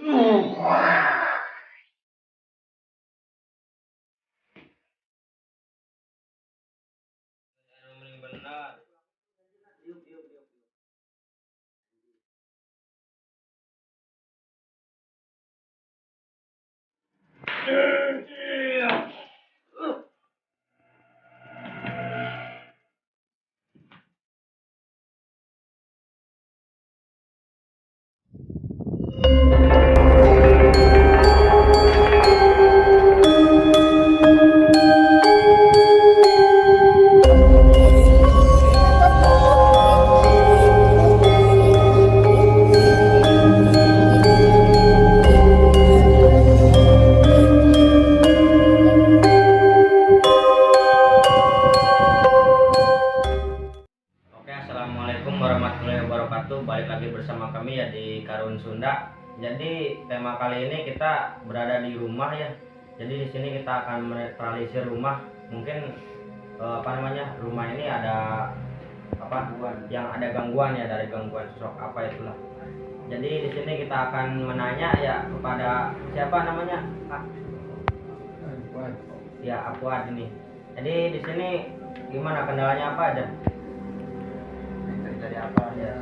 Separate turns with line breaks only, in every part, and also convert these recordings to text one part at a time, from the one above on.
Benar. Oke, assalamualaikum warahmatullahi wabarakatuh. Balik lagi bersama kami ya di Karun Sunda. Jadi tema kali ini kita berada di rumah ya. Jadi di sini kita akan menetralisir rumah. Mungkin rumah ini ada yang ada gangguan ya, dari gangguan sosok apa itulah. Jadi di sini kita akan menanya ya kepada siapa namanya? Ya, Apuad ini. Jadi di sini gimana, kendalanya apa aja? Terjadi apa ya?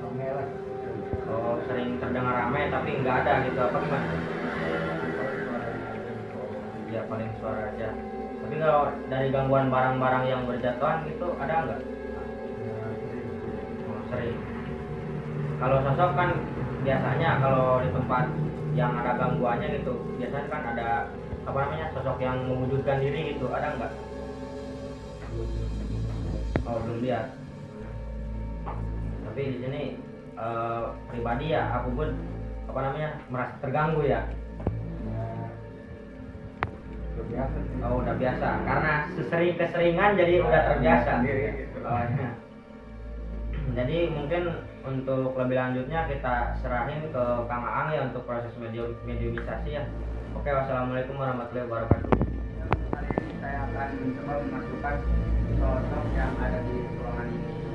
Ramai lah.
Oh, sering terdengar ramai tapi nggak ada gitu apa gimana? Ya paling suara aja. Tapi kalau dari gangguan barang-barang yang berjatuhan gitu ada nggak? Oh, sering. Kalau sosok kan biasanya kalau di tempat yang ada gangguannya gitu, biasanya kan ada sosok yang mewujudkan diri gitu, ada nggak? Oh, belum lihat. Tapi di sini pribadi ya aku pun merasa terganggu ya.
Udah biasa sih.
Oh, udah biasa karena keseringan jadi udah terbiasa.
Gitu.
Oh, ya. Jadi mungkin untuk lebih lanjutnya kita serahin ke Kang Aang ya untuk proses mediumisasi ya. Oke, wassalamualaikum warahmatullahi wabarakatuh.
Kali ini saya akan mencoba memasukkan sosok yang ada di ruangan ini. Ini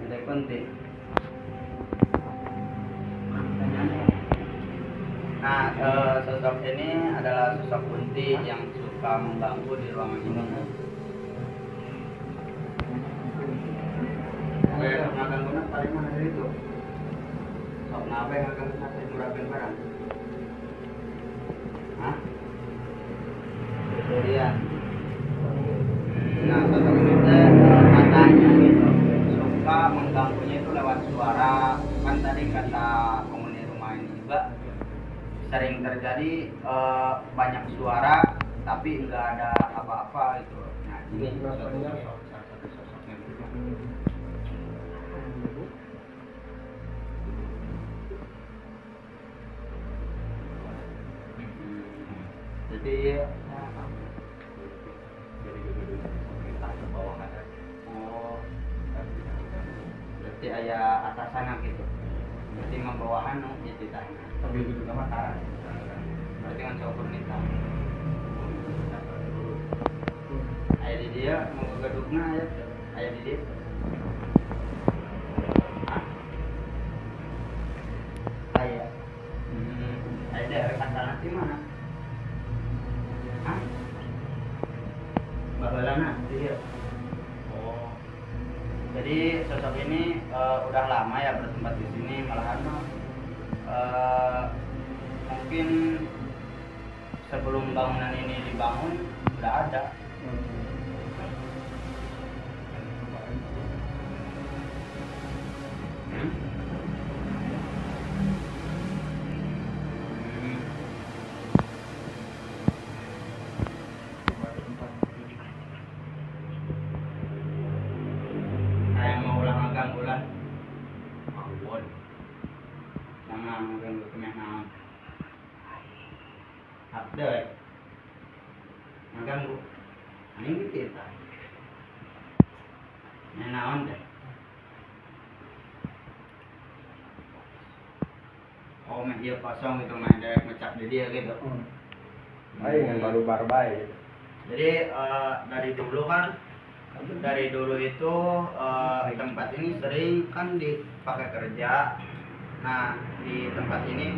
ada penting. Nah, sosok ini adalah sosok kunti yang suka mengganggu di ruangan ini. Oke, akan guna paling mana dari itu? Sok nabe yang akan guna saya murabin barang. Hah? Kemudian. Nah, sosok ini katanya gitu suka mengganggunya itu lewat suara. Kan tadi kata penghuni rumah ini juga sering terjadi banyak suara tapi enggak ada apa-apa gitu. Nah, ini salah satu sosoknya. Jadi ke bawah ada. Oh, berarti ayah atasan gitu. Berarti membawahan ya ditanya. Tapi itu nama taran. Berarti kan sopir nita. Ayah di dia mau ke gedungnya ayah di dia. Ayah. Ayah daerah Kantaran di mana? Hah? Bagelana dia. Oh. Jadi sosok ini udah lama ya bertempat di sini, malahan mungkin sebelum bangunan ini dibangun udah ada. Saya mau ulang agak bulan. Mawon. Jangan mungkin kemeh naon. Update. Mengganggu. Ini kita. Ini naon deh. Oh, media kosong itu mah direct ngecap di dia gitu.
Baik yang baru-baru baik.
Jadi dari dulu itu tempat ini sering kan dipakai kerja. Nah, di tempat ini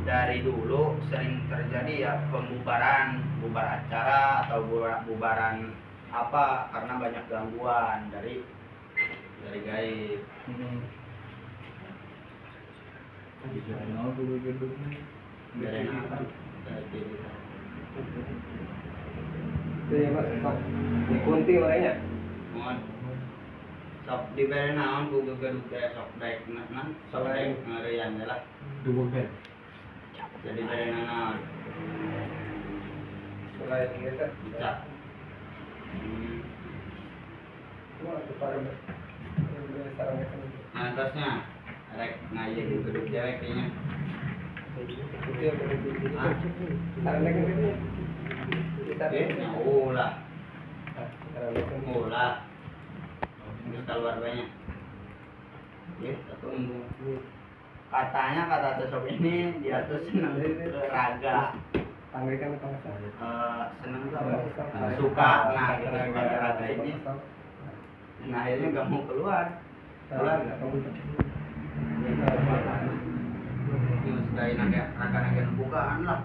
dari dulu sering terjadi ya bubar acara atau bubaran apa karena banyak gangguan dari gaib. Dari apa?
Jadi mas, sok dikunti makanya.
Mohon sok diberi naon ku duga sok daek nan sok daek ngeureyan lah.
Dubukan.
Jadi beri naon
Selain itu,
bisa.
cuma itu paling sarang itu.
Nah, atasnya rek ngaji di gedung dewek kayaknya.
Sarang lagi ini.
Ulah. Terus keluar banyak. Ya, tunggu. Katanya kata sosok ini dia tuh senang olahraga.
Tanggaikan apa?
Senang tuh apa? Suka. Nah, kita suka olahraga ini. Nah, akhirnya nggak mau keluar. Terus dari naga bukaan lah.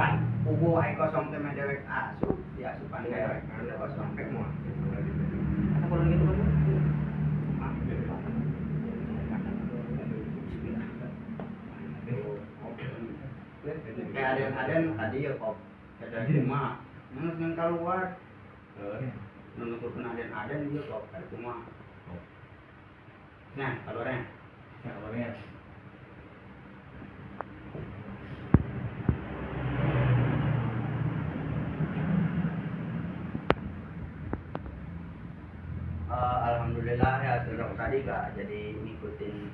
Pan pugu ay kosong teh dewek asup ya asupan dewek ada kosong pek mau apa kalau gitu kan kayak aden tadi ya kok dari rumah nang keluar nunggu aden juga kok dari rumah nah keluarnya alhamdulillah ya sejak tadi gak jadi ngikutin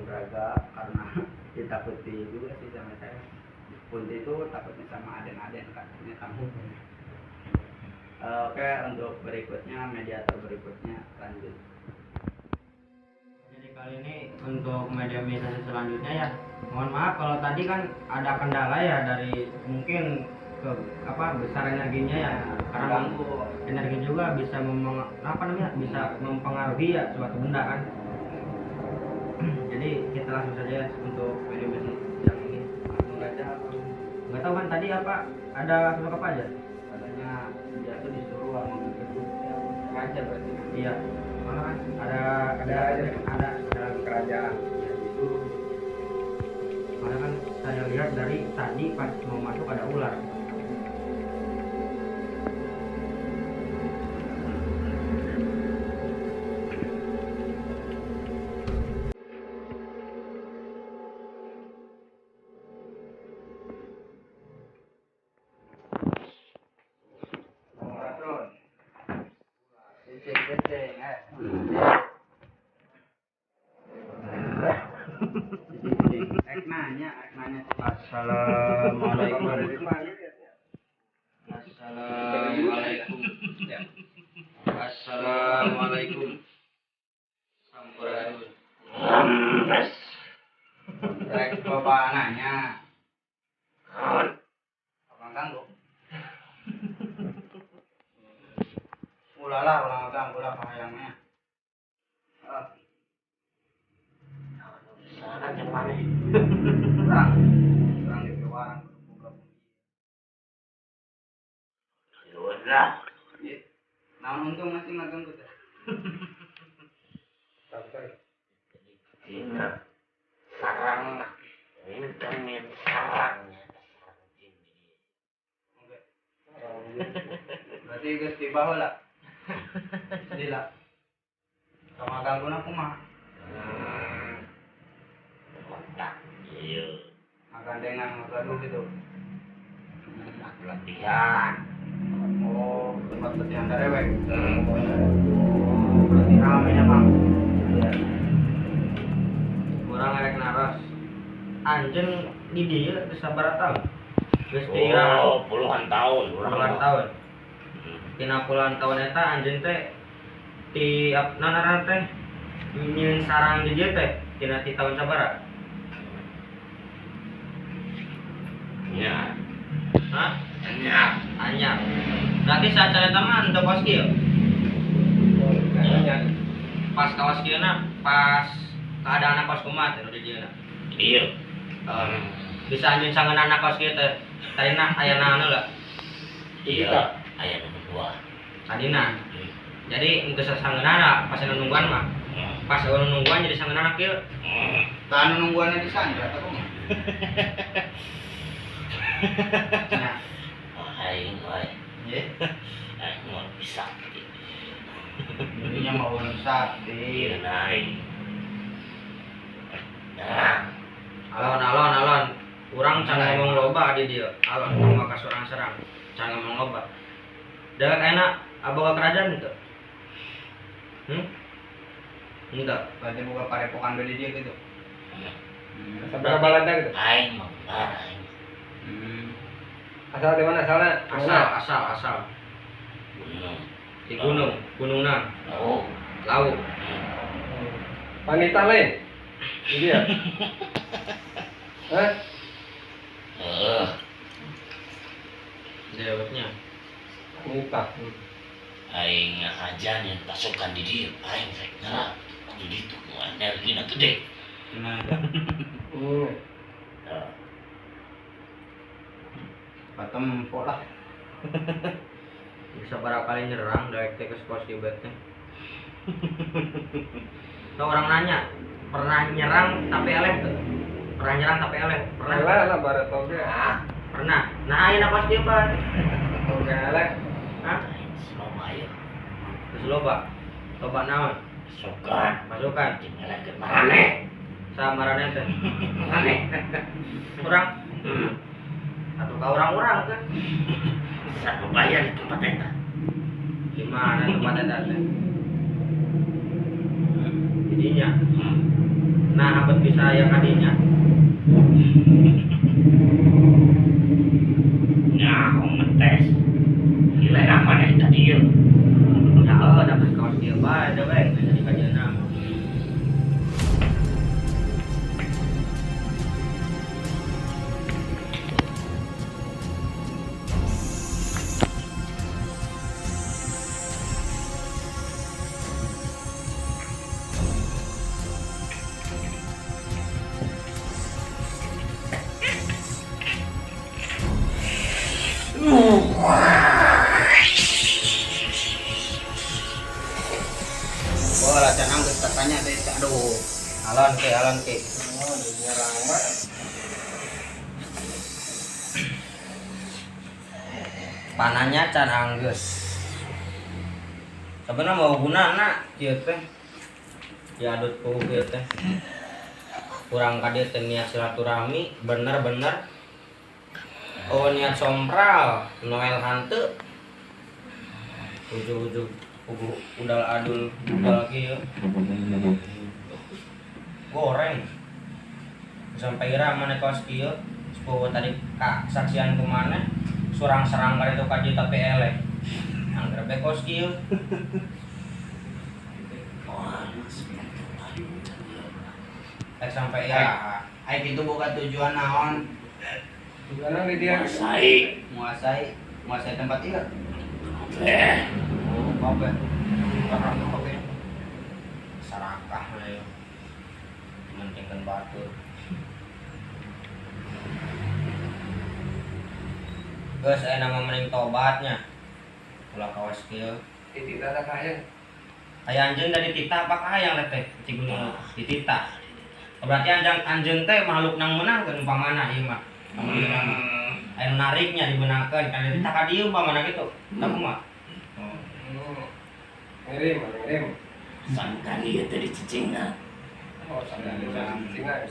raga karena ditakuti juga sih sama saya. Kunti itu takutnya sama aden-aden katanya kamu. Oke, untuk mediator berikutnya lanjut. Jadi kali ini untuk mediasi selanjutnya ya, mohon maaf kalau tadi kan ada kendala ya dari mungkin ke besar energinya ya karena energi juga bisa bisa mempengaruhi ya suatu benda kan. Jadi kita langsung saja untuk video yang ini langsung aja. Nggak tahu kan tadi ada sesuatu apa aja? Katanya dia tuh disuruh sama raja berarti. Iya. Mana kan ada kerajaan ya, disuruh. Mana kan saya lihat dari tadi pas mau masuk ada ular. Assalamualaikum. Assalamualaikum. Sampurasun. Rek coba nanya. Apa ganggu? Ulala ulang ganggu lah hayangnya. Saran yang mana? Kurang di warang Yaudah. Nah, untung masih ngaganggu teh. seperti Gusti baheula. Lila. Sama gangguan aku mah.
Kontak. Iya.
Gandengan gaduh gitu.
Latihan.
Oh, tempat latihan darewek. Berarti rame ya, Bang.
Kurang erek naras. Anjeun di dieu geus sabaraha taun? Geus
Oh,
diirah
puluhan tahun.
puluhan tahun. Tina puluhan tahun eta anjeun teh ti apnana teh nyieun sarang di dieu teh tina ti tahun sabaraha?
Ya.
Hah?
Banyak.
Anyar. Berarti saat eta mah henteu kos kieu.
Kayaknya
Pas kawas kieuna pas keadaan kos kumaha teh nu di dieu na.
Iya.
Bisa anjeun sangeunana kos kieu teh tarina aya naon heula
Iya. Ayah dua.
sadina. Jadi engke sangeunana pas anu nungguan mah. Pas anu nungguan jadi sangeunana kieu.
Tah anu nungguannya di sana atau kumaha? Nah,
Aing wae.
ye.
Aing mau bisa.
Jadinya mau sakti.
Iya naik. Nah.
Alon. Urang can ngomong loba di dieu. Alon ngomong ka surang serang. Can ngomong loba. Da enak aboga kerajaan itu. Enggak.
Berarti buka parepokan dari dia gitu.
seberapa balada gitu.
Aing mau aing.
Asal di mana asalnya?
Asal.
Gunung.
Di gunungna.
Oh.
Laut.
Wanita lain. Ini dia. Hah?
Dewetnya.
Wanita.
Aing aja yang pasukan di dia. Aing saya di itu energina gede.
Nah, patempo lah.
Bisa berapa kali nyerang dari ke kos tibetnya. Tuh orang nanya, pernah nyerang tapi eleh tuh? Pernah nyerang tapi eleh? Pernah?
Lah barat toge.
Pernah. Nah, ayeuna kos dieu pan.
Toge elek.
Hah?
Selama ya.
Terus loba. Loba naon? Pasukan.
Tinggal ke mana?
Samarannya teh. Aneh. Kurang. Atau ka orang-orang kan?
Satu bayar di tempat eta.
Di mana tempat eta teh? Jadinya. Nah, apa bisa aya kadinya?
Nah, aku ngetes. Gila apa nih tadi ya?
Ya apa dapat kaos dia bae da bae jadi kajian.
Oh, lah canang geus katanya teh. Aduh.
Alon ke.
Oh, nyerang mah.
Pananya can anggeus. Sebenarnya mau gunana kieu teh. Diadut ku kieu teh. Kurang ka dieu teh niat silaturahmi bener-bener. Oh niat sompral, Noel hanteu. Ujug-ujug udal adul udal kieu. Goreng. Sampai ira mana kos kieu. Sepuh tadi kak saksian kemana? Surang-serang kali itu kaji tapi eleh. Angger be kos kieu. Sampai ya.
Aik itu bukan tujuan naon.
Gimana nih dia?
Menguasai tempat ieu.
Eh,
Apa?
Sarakah lah ya. Mentingkan batur. Geus aya nama mending tobatnya. Ulah kawas kieu.
Titik ada kaya.
Aya anjeun dari titah apakah hayang teh Cigunung dititah. Berarti anjeun teh makhluk nang meunangkeun umpamana ieu mah. Aya nariknya dibeunangkeun kan dititah ka dieu umpamana kitu. Tah kumaha?
Ngirim.
Sangkan dia tadi cicingan.
Oh, sampai ada tinggal.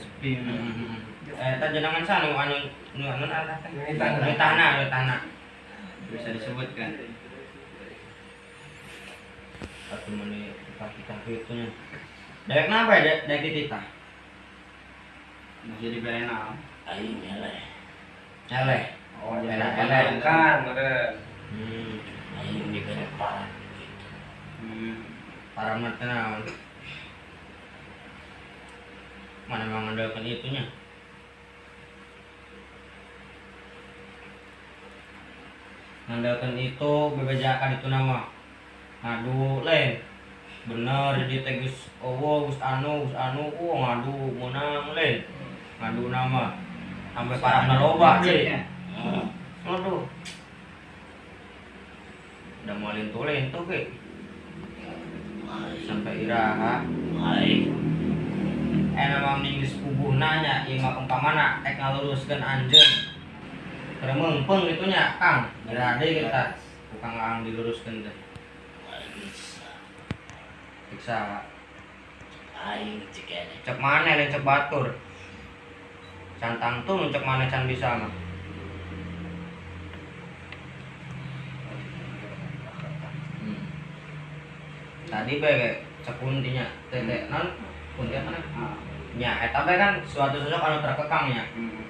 Tadi jangan sana anu ada kan.
Ini tanah.
Tanah. Bisa disebutkan. Satu menit kita itunya. Dek kenapa ya dek dititah? Masih dibeli naon?
Aing eleh.
Eleh.
Oh,
eleh.
kan, ada.
Aing diberi parah.
Paramat naon? Mana mengandalkan itunya? Mengandalkan itu bebejakan itu nama. Ngadu lain. Bener di tegus gus anu ngadu menang lain. Ngadu nama. Sampai para narobah deh. Aduh. Udah mau lintu ke. Sampai iraha.
Aing
Nama meningis kubuh nanya yang mah umpamana ngaluruskeun anjeun keur meungpeung itunya Kang berade kita tukang ang diluruskeun teh
bisa.
siksa
Aing cikene.
cek maneh lain cek batur cantang tuh cek maneh can bisa mah tadi bae cek kuntinya teh non kuntinya mana nya eta bae kan suatu sosok anu terkekang nya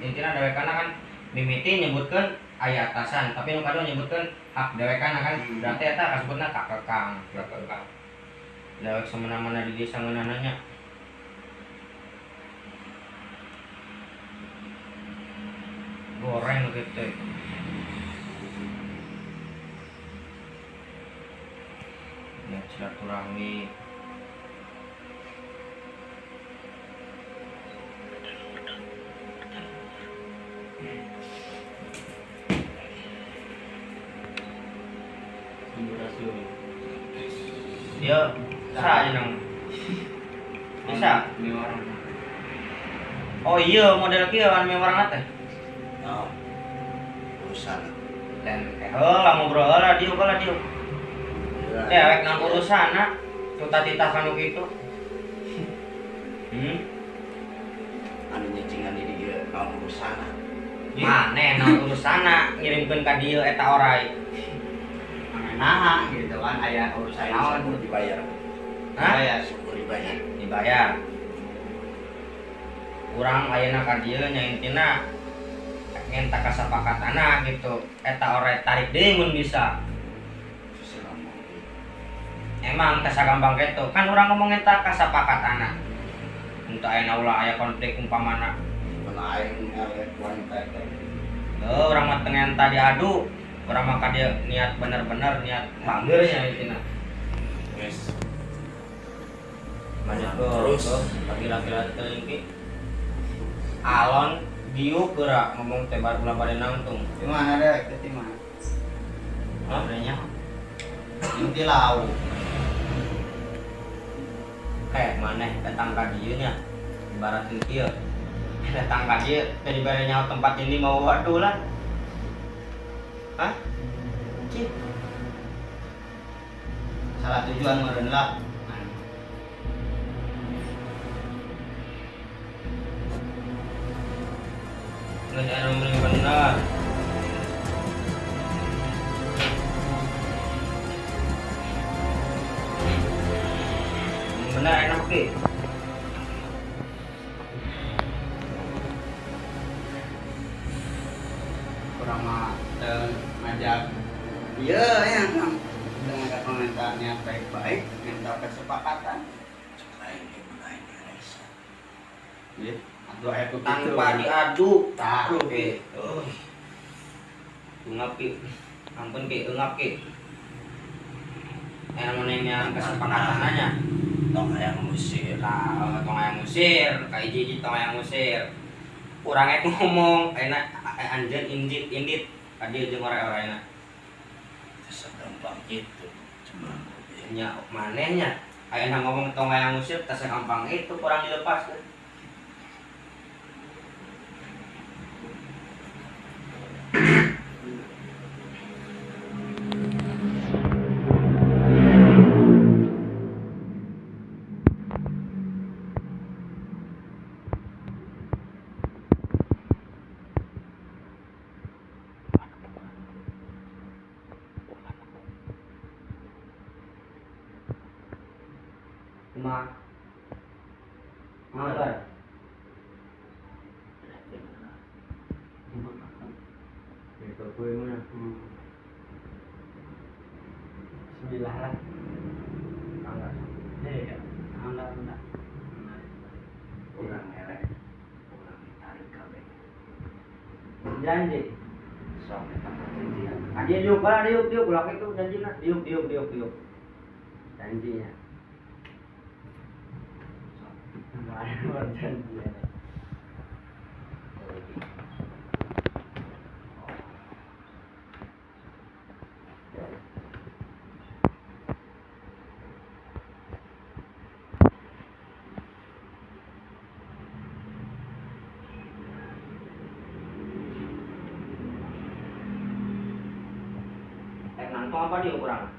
intina dewekana kan mimiti nyebutkeun aya atasan tapi nu kadua nyebutkeun hak dewekana kan berarti eta kasebutna kakekang dewek semena-mena di desa ngeunana goreng gitu ya silaturahmi ya sa aja nang bisa oh iya model kieu kan mewarna teh
Oh. Urusan.
dan heula ngobrol heula dieu dewek nang urusana tuta titah kanu kitu
Anu nyicingan di dia kamu urusana.
maneh nang urusana ngirimkeun ka dieu eta orai
Nah, gitu kan aya urusan naon
Syukur dibayar.
hah
Syukur dibayar.
dibayar urang ayeuna ka dieu nya intina ngenta kasepakatana gitu eta orai tarik deui mun bisa emang teh sagampang kitu kan urang ngomong eta kasepakatana untuk ayeuna ulah aya konflik umpamana
Aing eleh wanita teh.
urang mah teu ngenta diadu urang mah ka dieu niat bener-bener niat langgeur nya intina
Wes.
banyak terus laki-laki teuing ki alon diuk geura ngomong teh baru ulah bade nangtung
di mana deh itu di mana
nya
inti lau
maneh datang ka dieu nya ibaratkeun kieu datang ka dieu teh dibere nyaho tempat ini mau waduh lah hah cik
salah tujuan meureun lah
geus anu meureun bener bener enak oke
kurang mah ngajak iya ya Kang kita ngajak komentarnya baik-baik minta kesepakatan
Aing eleh.
ya aduh aya ku
tanpa diadu
tah
oke ungap ki ampun ki ungap ki menengnya kesepakatannya
Tong hayang musir.
lah tong hayang ngusir ka hiji tong hayang ngusir urang ek ngomong enak anjeun indit ka dieu jeung ore-orena
Segampang itu. Cuma
nya manehnya ayeuna ngomong tong hayang ngusir teh sagampang itu kurang dilepaskeun
Kue mana? Bismillah lah.
Enggak.
Iya. Enggak.
Kurang elek. Kurang ditarik kabeh.
Janji.
Sok eta perjanjian.
Dia juga, dia pulang itu janji lah. Dia. Janjinya. Enggak ada janji.
Nantong apa dia kurang?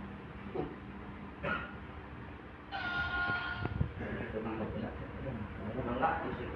Enggak, isi.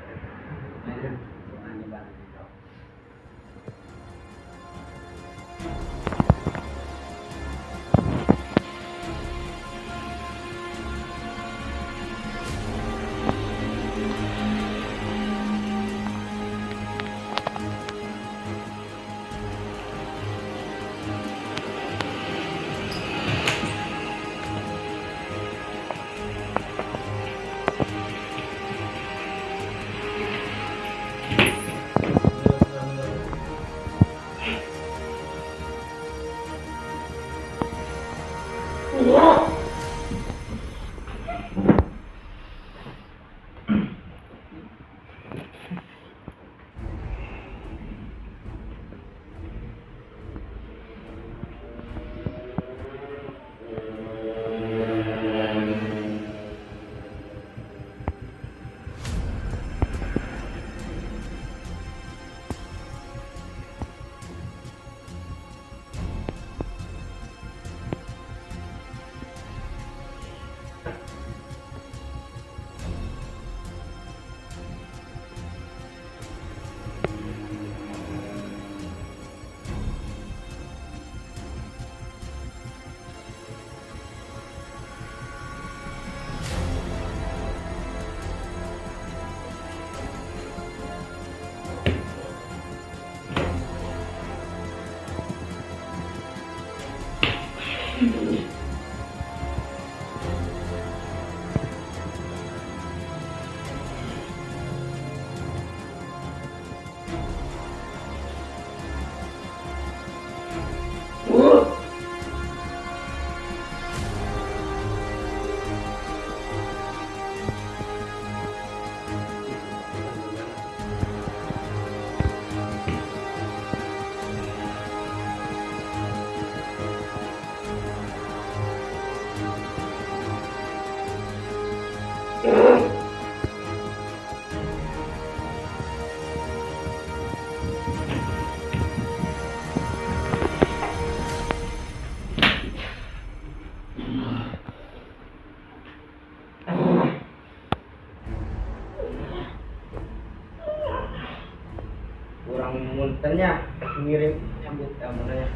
Kurang muntennya ngirim nyambut amunnya.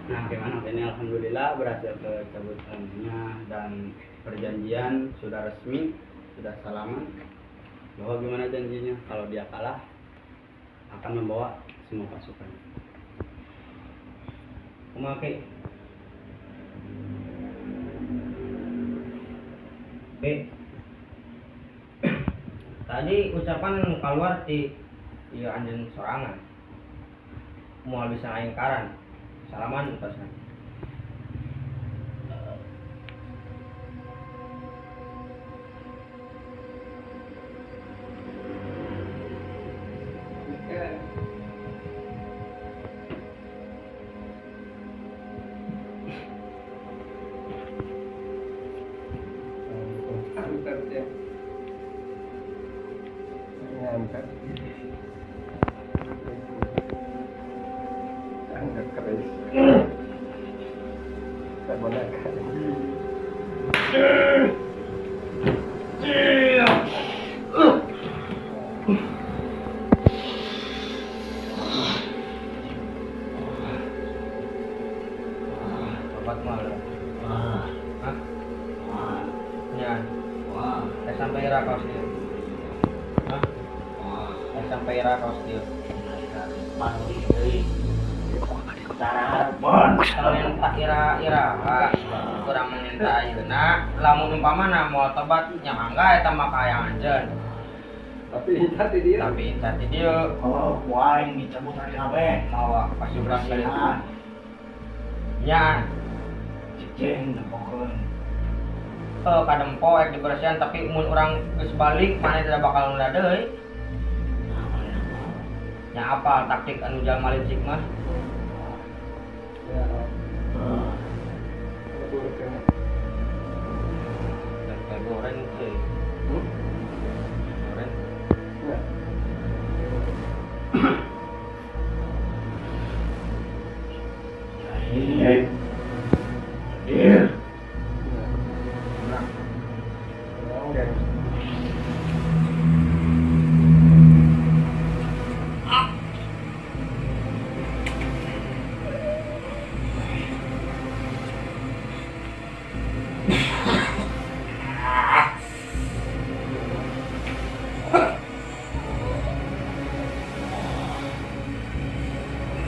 Nah, gimana ini alhamdulillah berhasil kecabutannya dan perjanjian sudah resmi, sudah salaman. Bahwa gimana janjinya kalau dia kalah akan membawa semua pasukan.
Memakai Oke. Tadi ucapan keluar di anjeun sorangan. Moal bisa aingkaran. Salaman utasan.
Angkat ya. Angkat. Angkat keris.
tobat malu.
Wah,
Hah?
wah,
Nya,
wah,
sampai ira kaos dia. Hah?
wah.
Sampai ira kaos dia.
Panggil deui. Cara harapan.
Kalau yang tak ira-ira, kurang meminta ayeuna, lamun umpamana mau tobat nya mangga eta mah kaayang anjeun.
Tapi tadi dia.
Tapi tadi dia
Oh, waing dicabut hari kabeh.
mawa pasti berhasil.
Kasihan.
Nya,
Cicing nepokeun.
kadempo ek dibersihan tapi mun urang geus balik mana tidak bakal nunda deui. Nya apa taktik anu jalma licik mah?
Ya.
Ah,
Tempe goreng teh. Goreng.
Jahil. Hadir.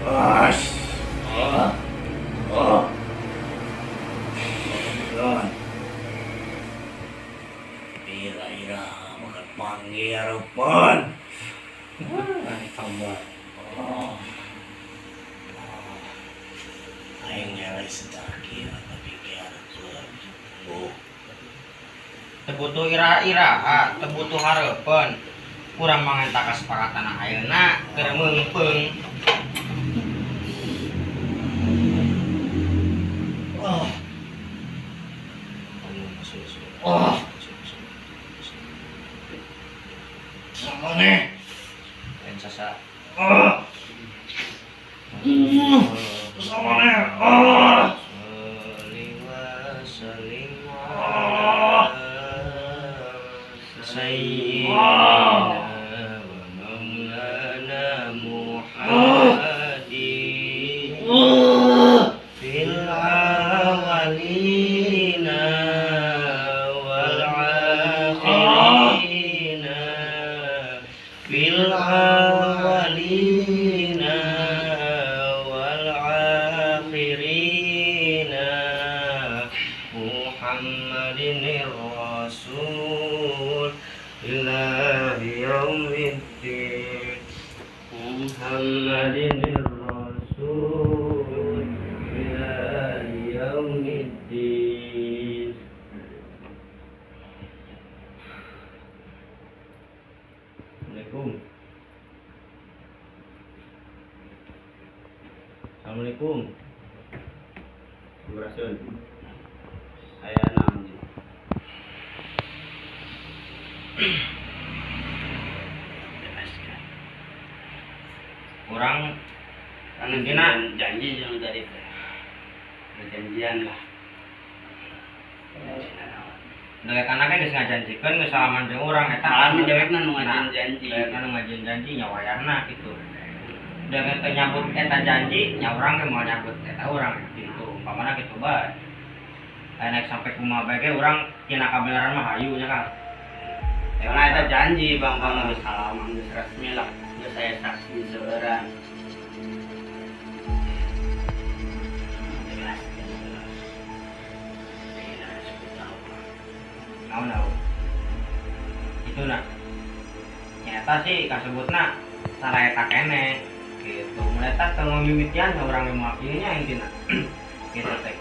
Bos. Oh. Oh. Don. Ira-ira makan panggil harapan.
Tambah.
Oh. Aing nyari secara kira tapi kira tuh. Oh.
Tebutuh ira-ira, tebutuh hareupeun. Kurang mangenta kasepakatan ayeuna keur meungpeung.
Oh. Oh. Sama nih.
Lain sasa.
Oh. Sama nih. Oh.
Sayyidina wa maulana Muhammadin fil awwalina wal akhirina fil awwalina wal akhirina Muhammadin Rasul ila yaumiddin Muhammadin Rasul ila yaumiddin. Assalamualaikum. Assalamualaikum. Berasun. Saya Namji. Orang intina janji yang tadi teh. Janjian lah. Dewek anaknya geus ngajanjikeun geus salaman jeung urang eta
Malahan dewekna nu ngajieun janji.
Dewekna nu ngajieun janji nya wayahna kitu. Dewek teh nyambut eta janji nya urang ge moal nyambut eta urang kitu. Umpamana kitu bae. Nek sampai kumaha bae ge urang tina kabeneran mah hayu nya Kang.
Karena itu janji bang geus salaman geus resmi lah. Geus saya saksi seorang.
Naon itu nak nyata sih kasebutna salah eta kene gitu mulai tak tengok mimitian orang yang mewakilinya intinya gitu teh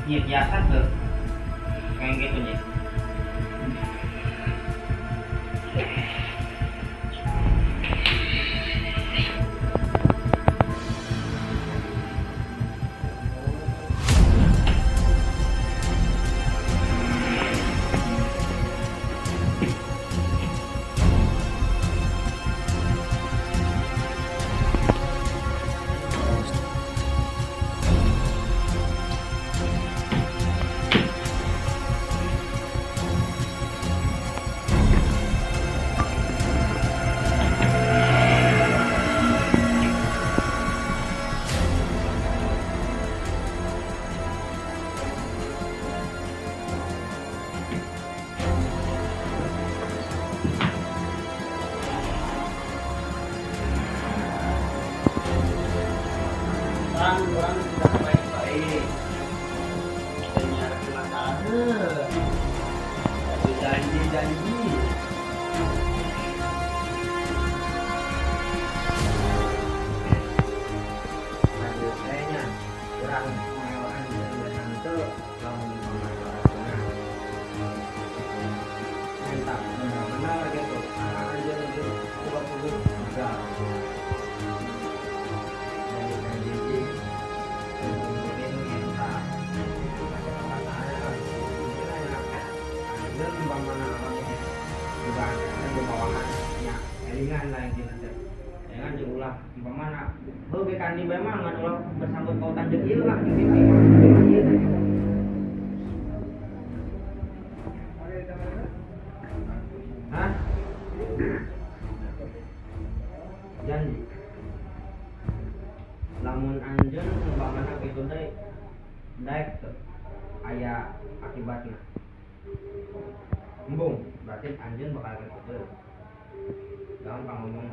iya biasa tuh kayak gitu nih.
orang sudah baik-baik. Hanya ada masalah. Tapi janji.
Kayaknya kurang memewahan dan itu lamun minta benar-benar gitu aja itu buat dulu enggak jadi mungkin minta dan umpamanya juga ada bawahannya elingan lah yang kita jangan diulah umpamanya bekan di memang adalah bersangkut pautan jeung ieu lah hah? Janji lamun anjeun umpamana kitu deui daek teu aya akibatna embung berarti anjeun bakal kitu deui gampang ngomong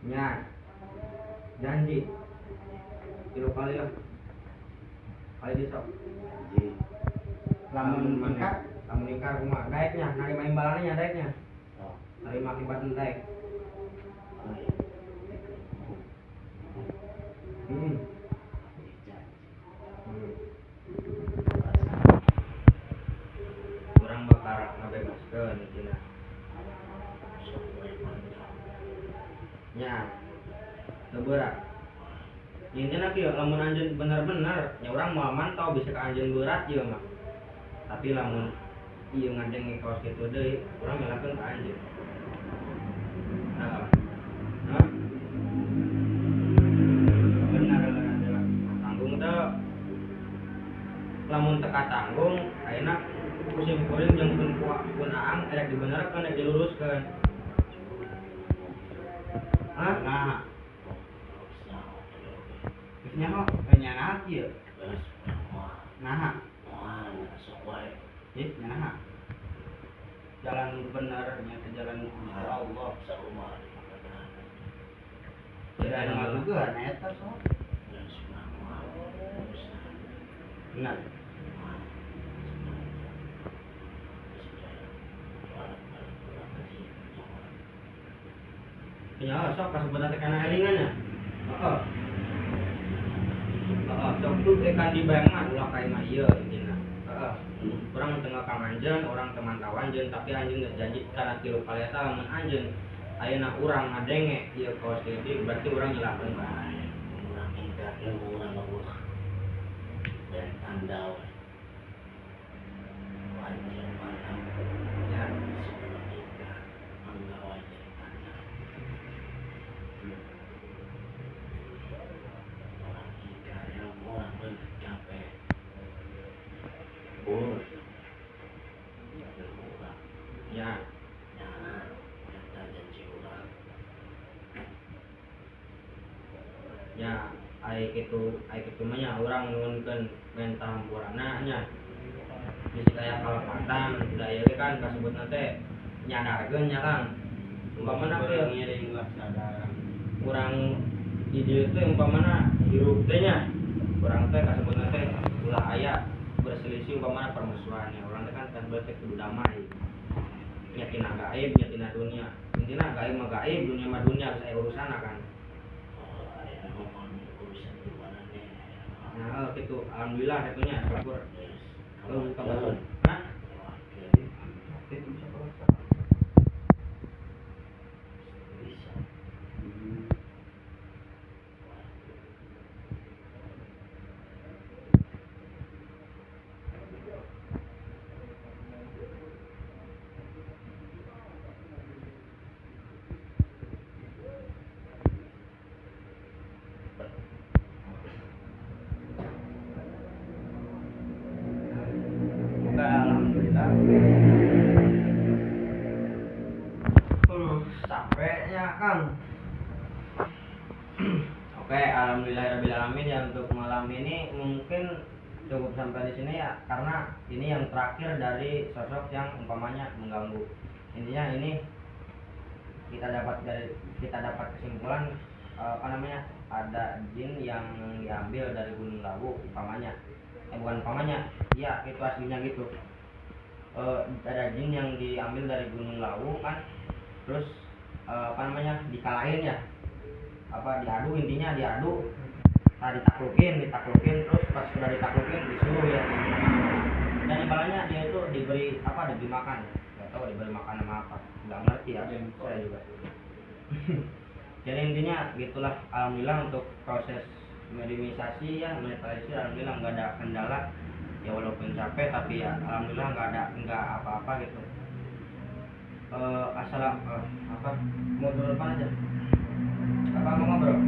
nya janji 3 kali lah kali besok lamun nikah rumah daeknya narima imbalannya daeknya narima akibat daek kurang bakal ngabebaskeun cenah nya teu berat intina kieu lamun anjeun bener-bener nya urang moal mantau bisa ka anjeun berat ieu mah tapi lamun ieu ngadenge kaos kitu deui urang nyalakeun ka anjeun bener tanggung teu lamun teka tanggung ayeuna kusim kuring jeung pun aang rek dibenerkeun rek diluruskeun nah nyaho nyanah ieu nah nah jalan bener nya ke jalan Allah tidak ada ngadugeun eta sok benar ya sok kasebut teh kana elingannya heeh sok tuh ikan di bangan ulah kae mah ieu intina heeh urang tengah ka anjeun urang teman tahu anjeun tapi anjeun geus janji kana 3 kali eta lamun anjeun ayeuna urang ngadenge ieu kaos kieu berarti urang nyelakeun bae urang ingkar ilmu urang Allah dan andau wajib mantap ya ya ai kitu mah nya urang nuhunkeun mentah hampurana nya geus aya kalepatan da ieu kan kasebutna teh nyadarkeun nya Kang umpamana teh ngiring laksana urang di dieu teh umpamana hirup teh nya urang teh kasebutna teh ulah aya berselisih umpamana permusuhan nya urang teh kan berarti kudu damai nya tina gaib nya tina dunia intina gaib mah gaib dunia mah dunia geus aya urusanna kan nah gitu alhamdulillah itunya syukur kalau kabar nah alhamdulillah capeknya Kang oke alhamdulillahirrahmanirrahim ya untuk malam ini mungkin cukup sampai di sini ya karena ini yang terakhir dari sosok yang umpamanya mengganggu intinya ini kita dapat kesimpulan ada jin yang diambil dari Gunung Lawu umpamanya, bukan umpamanya, iya itu aslinya gitu. Ada jin yang diambil dari Gunung Lawu kan, terus dikalahin ya, diadu, intinya diadu, nah ditaklukin, terus pas sudah ditaklukin disuruh ya, dan ibaratnya dia itu diberi makan, nggak tahu diberi makan sama apa, nggak ngerti ya saya juga. Jadi intinya gitulah. Alhamdulillah untuk proses mediumisasi ya, meditasi, alhamdulillah nggak ada kendala ya, walaupun capek tapi ya alhamdulillah nggak apa-apa gitu. Mau dulu depan aja mau ngobrol?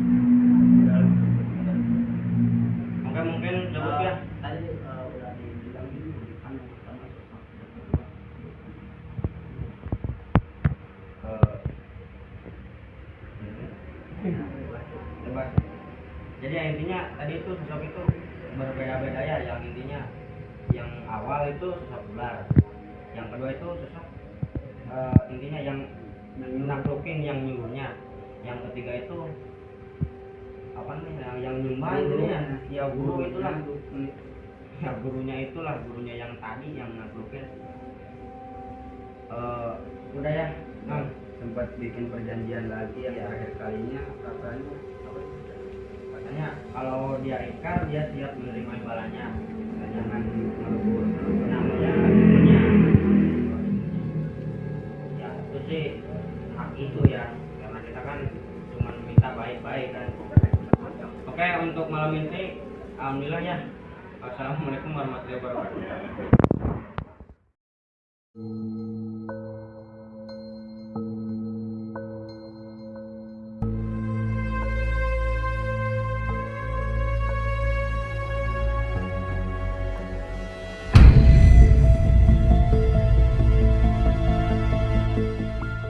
Mungkin jemput ya.
Tadi udah dibilang kan yang pertama
Bebas. Jadi ya, intinya tadi itu sosok itu berbeda-beda ya. Yang intinya yang awal itu sosok ular, yang kedua itu sosok intinya yang naklukin, yang nyuruhnya, yang ketiga itu yang nyembah intinya ya guru itulah ya, gurunya yang tadi yang naklukin. Udah ya Bang,
sempat bikin perjanjian lagi yang
Iya.
terakhir kalinya
katanya kalau dia ikrar dia siap menerima imbalannya,
jangan melebur
namanya gurunya. Ya itu sih hak itu ya, karena kita kan cuma minta baik-baik kan. Oke, untuk malam ini alhamdulillah ya. Assalamualaikum warahmatullahi wabarakatuh.